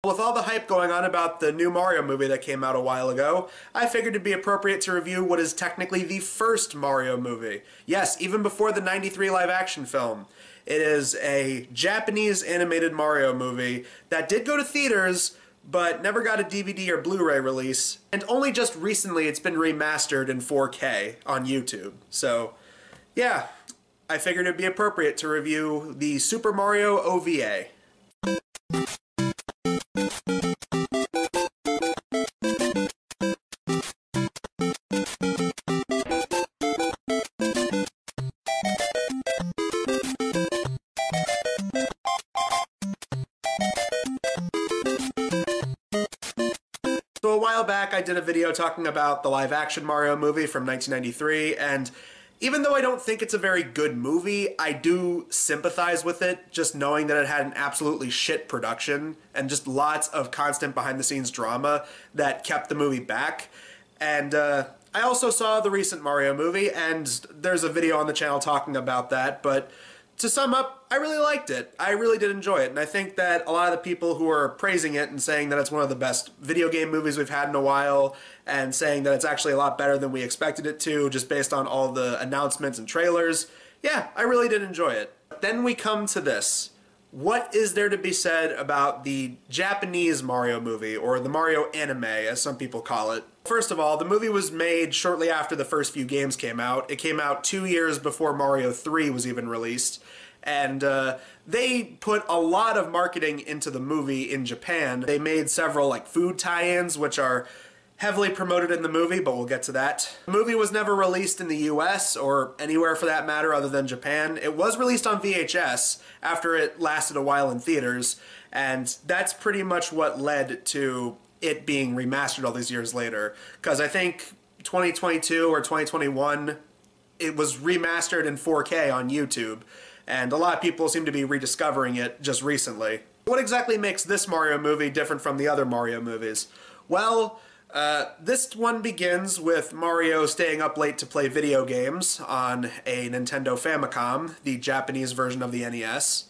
With all the hype going on about the new Mario movie that came out a while ago, I figured it'd be appropriate to review what is technically the first Mario movie. Yes, even before the '93 live-action film. It is a Japanese animated Mario movie that did go to theaters, but never got a DVD or Blu-ray release, and only just recently it's been remastered in 4K on YouTube. So, yeah, I figured it'd be appropriate to review the Super Mario OVA. So a while back I did a video talking about the live-action Mario movie from 1993, and even though I don't think it's a very good movie, I do sympathize with it, just knowing that it had an absolutely shit production and just lots of constant behind-the-scenes drama that kept the movie back. And I also saw the recent Mario movie, and there's a video on the channel talking about that, but to sum up, I really liked it. I really did enjoy it, and I think that a lot of the people who are praising it and saying that it's one of the best video game movies we've had in a while, and saying that it's actually a lot better than we expected it to, just based on all the announcements and trailers, yeah, I really did enjoy it. Then we come to this. What is there to be said about the Japanese Mario movie, or the Mario anime, as some people call it? First of all, the movie was made shortly after the first few games came out. It came out 2 years before Mario 3 was even released. And they put a lot of marketing into the movie in Japan. They made several food tie-ins, which are heavily promoted in the movie, but we'll get to that. The movie was never released in the US, or anywhere for that matter other than Japan. It was released on VHS after it lasted a while in theaters, and that's pretty much what led to it being remastered all these years later. Because I think 2022 or 2021, it was remastered in 4K on YouTube, and a lot of people seem to be rediscovering it just recently. What exactly makes this Mario movie different from the other Mario movies? Well, this one begins with Mario staying up late to play video games on a Nintendo Famicom, the Japanese version of the NES.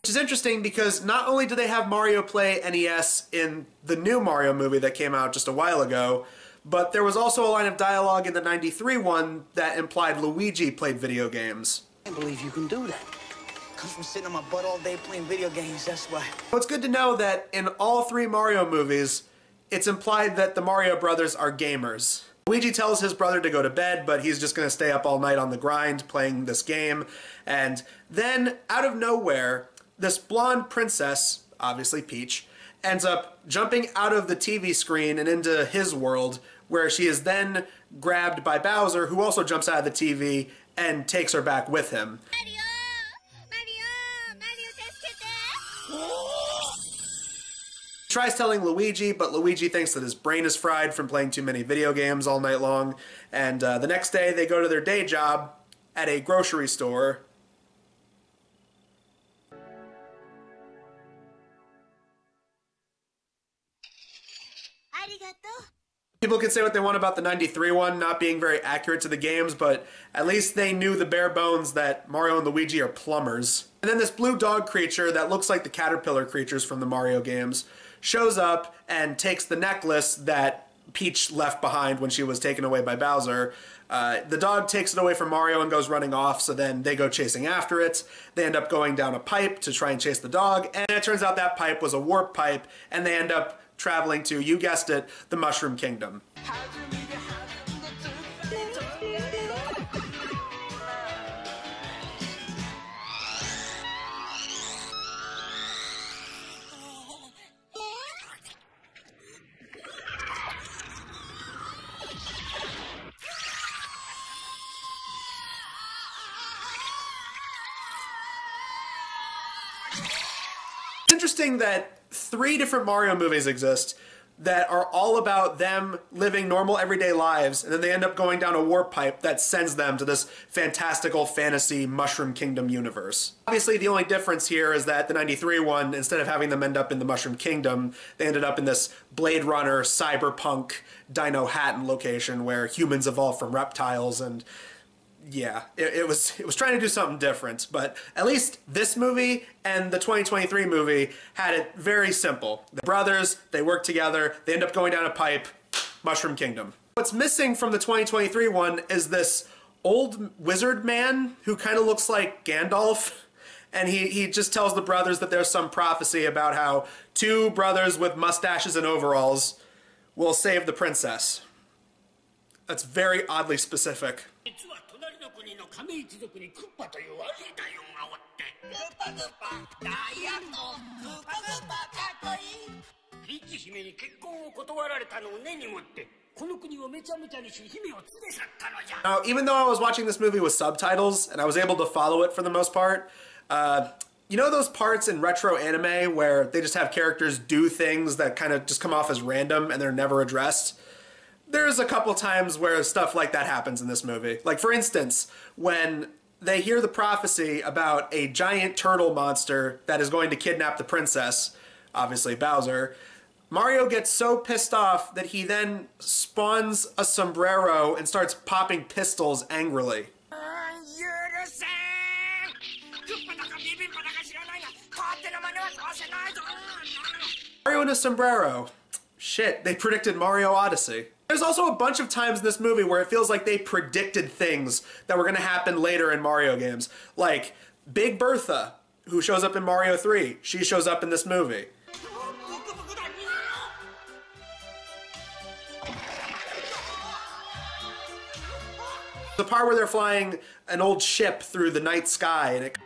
Which is interesting because not only do they have Mario play NES in the new Mario movie that came out just a while ago, but there was also a line of dialogue in the '93 one that implied Luigi played video games. I can't believe you can do that. Comes from sitting on my butt all day playing video games, that's why. Well, it's good to know that in all three Mario movies, it's implied that the Mario brothers are gamers. Luigi tells his brother to go to bed, but he's just going to stay up all night on the grind playing this game. And then, out of nowhere, this blonde princess, obviously Peach, ends up jumping out of the TV screen and into his world, where she is then grabbed by Bowser, who also jumps out of the TV and takes her back with him. Tries telling Luigi, but Luigi thinks that his brain is fried from playing too many video games all night long, and the next day they go to their day job at a grocery store. People can say what they want about the '93 one not being very accurate to the games, but at least they knew the bare bones that Mario and Luigi are plumbers. And then this blue dog creature that looks like the caterpillar creatures from the Mario games shows up and takes the necklace that Peach left behind when she was taken away by Bowser. The dog takes it away from Mario and goes running off, so then they go chasing after it. They end up going down a pipe to try and chase the dog, and it turns out that pipe was a warp pipe, and they end up traveling to, you guessed it, the Mushroom Kingdom. It's interesting that 3 different Mario movies exist that are all about them living normal everyday lives, and then they end up going down a warp pipe that sends them to this fantastical fantasy Mushroom Kingdom universe. Obviously, the only difference here is that the 93 one, instead of having them end up in the Mushroom Kingdom, they ended up in this Blade Runner, cyberpunk, Dino Hatton location where humans evolved from reptiles, and yeah, it was trying to do something different, but at least this movie and the 2023 movie had it very simple. The brothers, they work together, they end up going down a pipe, Mushroom Kingdom. What's missing from the 2023 one is this old wizard man who kind of looks like Gandalf, and he just tells the brothers that there's some prophecy about how two brothers with mustaches and overalls will save the princess. That's very oddly specific. Now, even though I was watching this movie with subtitles and I was able to follow it for the most part, you know those parts in retro anime where they just have characters do things that kind of just come off as random and they're never addressed? There's a couple times where stuff like that happens in this movie. Like, for instance, when they hear the prophecy about a giant turtle monster that is going to kidnap the princess, obviously Bowser, Mario gets so pissed off that he then spawns a sombrero and starts popping pistols angrily. Mario and a sombrero. Shit, they predicted Mario Odyssey. There's also a bunch of times in this movie where it feels like they predicted things that were going to happen later in Mario games. Like Big Bertha, who shows up in Mario 3. She shows up in this movie. The part where they're flying an old ship through the night sky and it...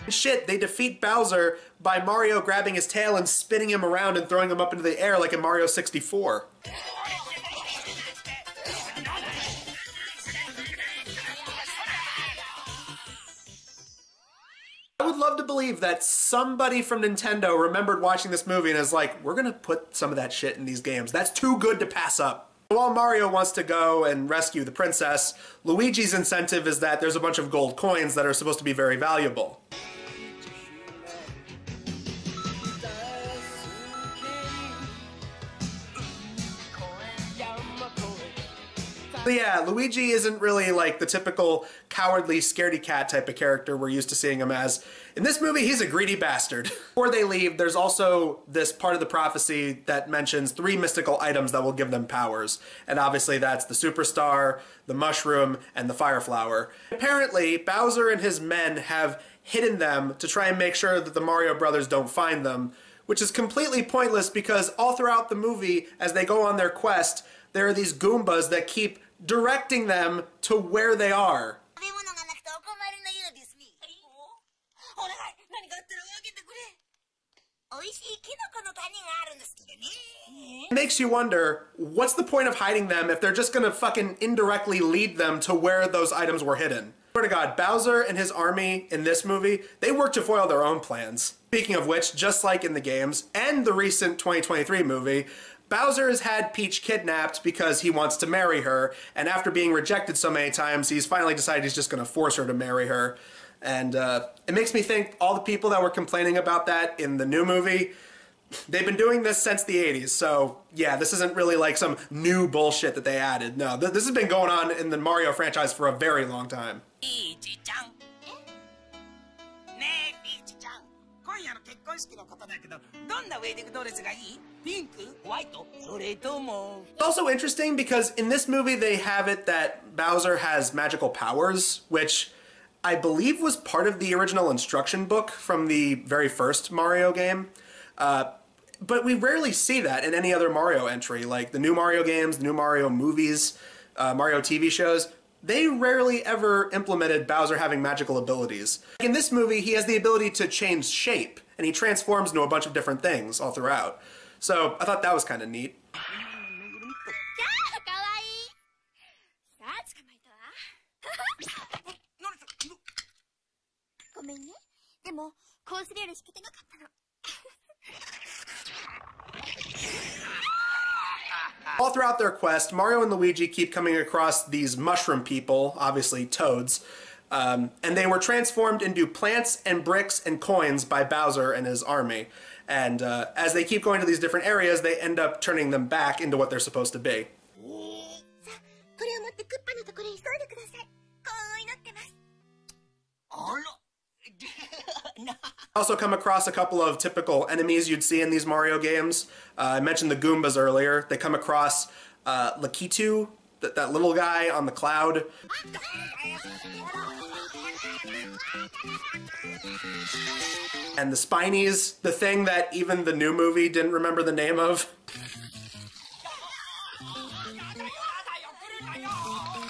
Shit, they defeat Bowser by Mario grabbing his tail and spinning him around and throwing him up into the air like in Mario 64. I would love to believe that somebody from Nintendo remembered watching this movie and is like, we're gonna put some of that shit in these games. That's too good to pass up. While Mario wants to go and rescue the princess, Luigi's incentive is that there's a bunch of gold coins that are supposed to be very valuable. But yeah, Luigi isn't really like the typical cowardly scaredy cat type of character we're used to seeing him as. In this movie, he's a greedy bastard. Before they leave, there's also this part of the prophecy that mentions 3 mystical items that will give them powers. And obviously that's the Superstar, the Mushroom, and the Fire Flower. Apparently, Bowser and his men have hidden them to try and make sure that the Mario brothers don't find them, which is completely pointless because all throughout the movie, as they go on their quest, there are these Goombas that keep directing them to where they are. It makes you wonder, what's the point of hiding them if they're just gonna fucking indirectly lead them to where those items were hidden? Swear to God, Bowser and his army in this movie, they work to foil their own plans. Speaking of which, just like in the games and the recent 2023 movie, Bowser has had Peach kidnapped because he wants to marry her, and after being rejected so many times, he's finally decided he's just going to force her to marry her. And it makes me think all the people that were complaining about that in the new movie, they've been doing this since the 80s, so yeah, this isn't really like some new bullshit that they added. No, this has been going on in the Mario franchise for a very long time. It's also interesting because in this movie they have it that Bowser has magical powers, which I believe was part of the original instruction book from the very first Mario game. But we rarely see that in any other Mario entry, like the new Mario games, the new Mario movies, Mario TV shows. They rarely ever implemented Bowser having magical abilities. In this movie, he has the ability to change shape, and he transforms into a bunch of different things all throughout. So I thought that was kind of neat. All throughout their quest, Mario and Luigi keep coming across these mushroom people, obviously toads, and they were transformed into plants and bricks and coins by Bowser and his army. And as they keep going to these different areas, they end up turning them back into what they're supposed to be. Also come across a couple of typical enemies you'd see in these Mario games. I mentioned the Goombas earlier. They come across Lakitu, that little guy on the cloud. And the Spinies, the thing that even the new movie didn't remember the name of.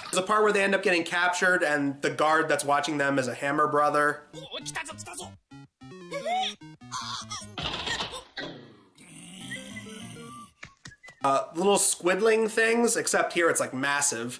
There's a part where they end up getting captured and the guard that's watching them is a Hammer brother. Little squidling things, except here it's like massive.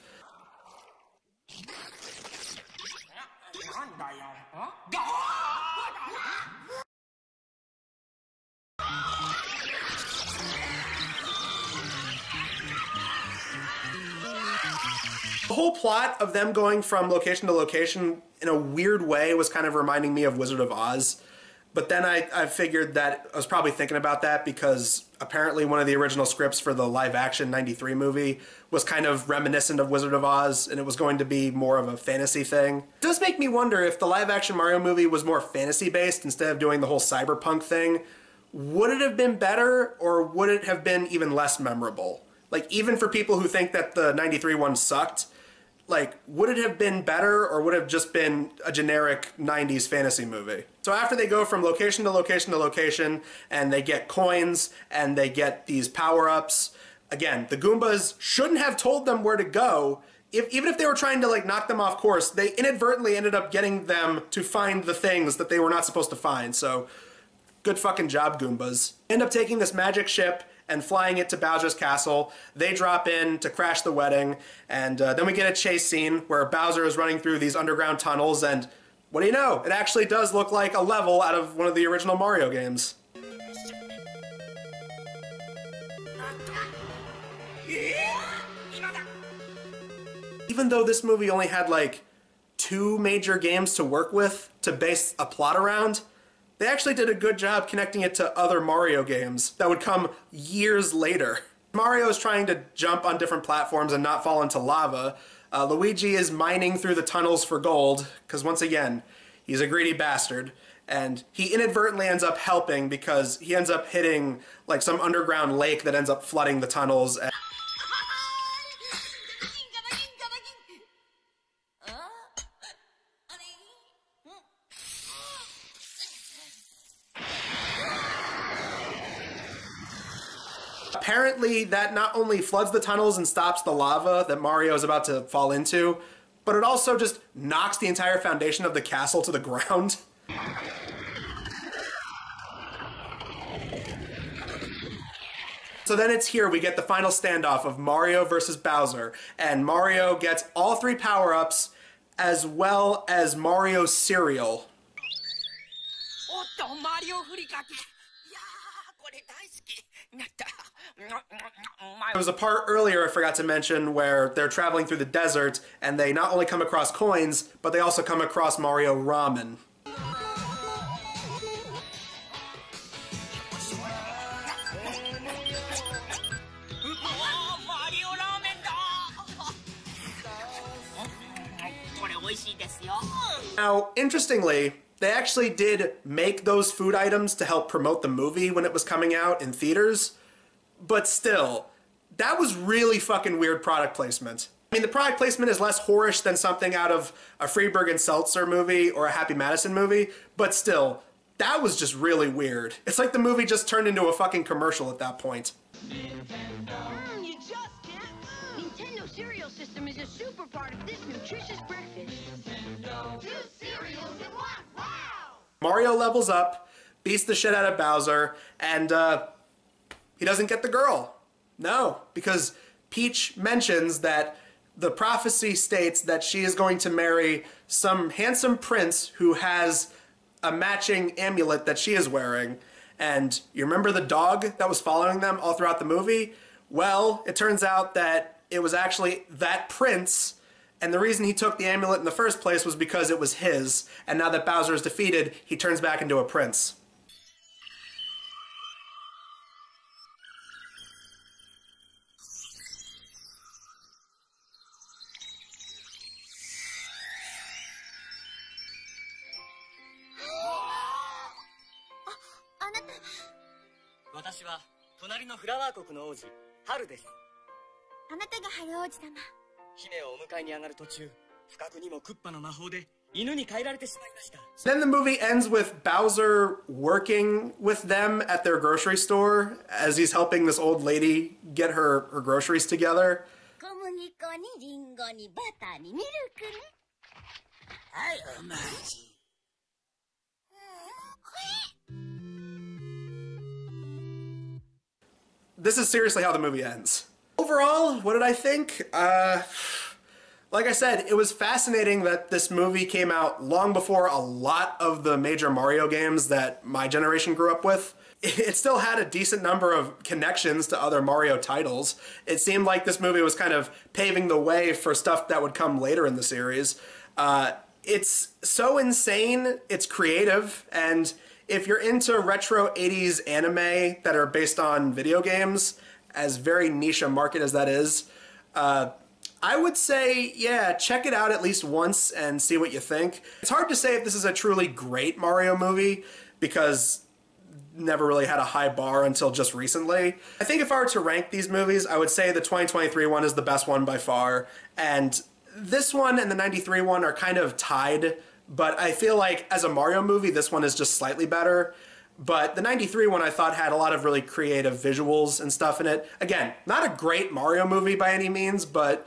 The whole plot of them going from location to location in a weird way was kind of reminding me of Wizard of Oz. But then I figured that I was probably thinking about that because apparently one of the original scripts for the live-action '93 movie was kind of reminiscent of Wizard of Oz, and it was going to be more of a fantasy thing. It does make me wonder if the live-action Mario movie was more fantasy-based instead of doing the whole cyberpunk thing. Would it have been better, or would it have been even less memorable? Like, even for people who think that the '93 one sucked, like, would it have been better, or would it have just been a generic 90s fantasy movie? So after they go from location to location to location, and they get coins, and they get these power-ups, again, the Goombas shouldn't have told them where to go. Even if they were trying to, like, knock them off course, they inadvertently ended up getting them to find the things that they were not supposed to find. So, good fucking job, Goombas. End up taking this magic ship and flying it to Bowser's castle. They drop in to crash the wedding, and then we get a chase scene where Bowser is running through these underground tunnels, and what do you know? It actually does look like a level out of one of the original Mario games. Even though this movie only had like 2 major games to work with to base a plot around, they actually did a good job connecting it to other Mario games that would come years later. Mario is trying to jump on different platforms and not fall into lava. Luigi is mining through the tunnels for gold, because once again, he's a greedy bastard. And he inadvertently ends up helping because he ends up hitting like some underground lake that ends up flooding the tunnels. Apparently, that not only floods the tunnels and stops the lava that Mario is about to fall into, but it also just knocks the entire foundation of the castle to the ground. So then it's here we get the final standoff of Mario versus Bowser, and Mario gets all 3 power-ups as well as Mario's cereal. There was a part earlier I forgot to mention where they're traveling through the desert and they not only come across coins, but they also come across Mario ramen. Now, interestingly, they actually did make those food items to help promote the movie when it was coming out in theaters, but still, that was really fucking weird product placement. I mean, the product placement is less whorish than something out of a Freeburg and Seltzer movie or a Happy Madison movie, but still, that was just really weird. It's like the movie just turned into a fucking commercial at that point. You just can't. Nintendo cereal system is a super part of this nutritious breakfast. Nintendo. 2 cereals in 1. Wow! Mario levels up, beats the shit out of Bowser, and he doesn't get the girl. No, because Peach mentions that the prophecy states that she is going to marry some handsome prince who has a matching amulet that she is wearing. And you remember the dog that was following them all throughout the movie? Well, it turns out that it was actually that prince, and the reason he took the amulet in the first place was because it was his, and now that Bowser is defeated, he turns back into a prince. Then the movie ends with Bowser working with them at their grocery store as he's helping this old lady get her groceries together. This is seriously how the movie ends. Overall, what did I think? Like I said, it was fascinating that this movie came out long before a lot of the major Mario games that my generation grew up with. It still had a decent number of connections to other Mario titles. It seemed like this movie was kind of paving the way for stuff that would come later in the series. It's so insane, it's creative, and if you're into retro 80s anime that are based on video games, as very niche a market as that is, I would say, yeah, check it out at least once and see what you think. It's hard to say if this is a truly great Mario movie because never really had a high bar until just recently. I think if I were to rank these movies, I would say the 2023 one is the best one by far, and this one and the 93 one are kind of tied, but I feel like as a Mario movie, this one is just slightly better. But the 93 one I thought had a lot of really creative visuals and stuff in it. Again, not a great Mario movie by any means, but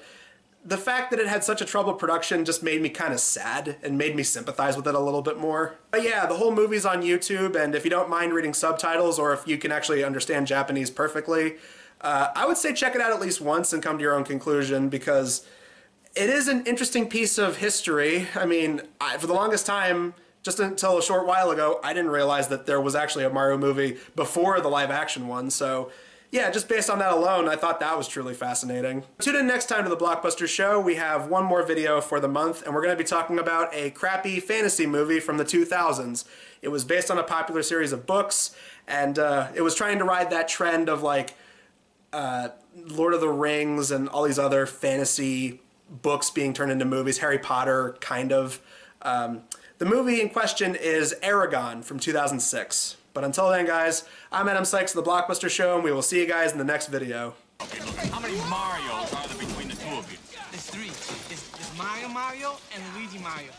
the fact that it had such a troubled production just made me kind of sad and made me sympathize with it a little bit more. But yeah, the whole movie's on YouTube, and if you don't mind reading subtitles or if you can actually understand Japanese perfectly, I would say check it out at least once and come to your own conclusion, because it is an interesting piece of history. I mean, for the longest time, just until a short while ago, I didn't realize that there was actually a Mario movie before the live-action one, so yeah, just based on that alone, I thought that was truly fascinating. Tune in next time to the Blockbusters show. We have one more video for the month, and we're going to be talking about a crappy fantasy movie from the 2000s. It was based on a popular series of books, and it was trying to ride that trend of like Lord of the Rings and all these other fantasy books being turned into movies, Harry Potter, kind of. The movie in question is Aragon from 2006. But until then, guys, I'm Adam Sykes of the Blockbuster Show, and we will see you guys in the next video. Okay, look, how many Marios are there between the two of you? There's three. There's Mario and Luigi Mario.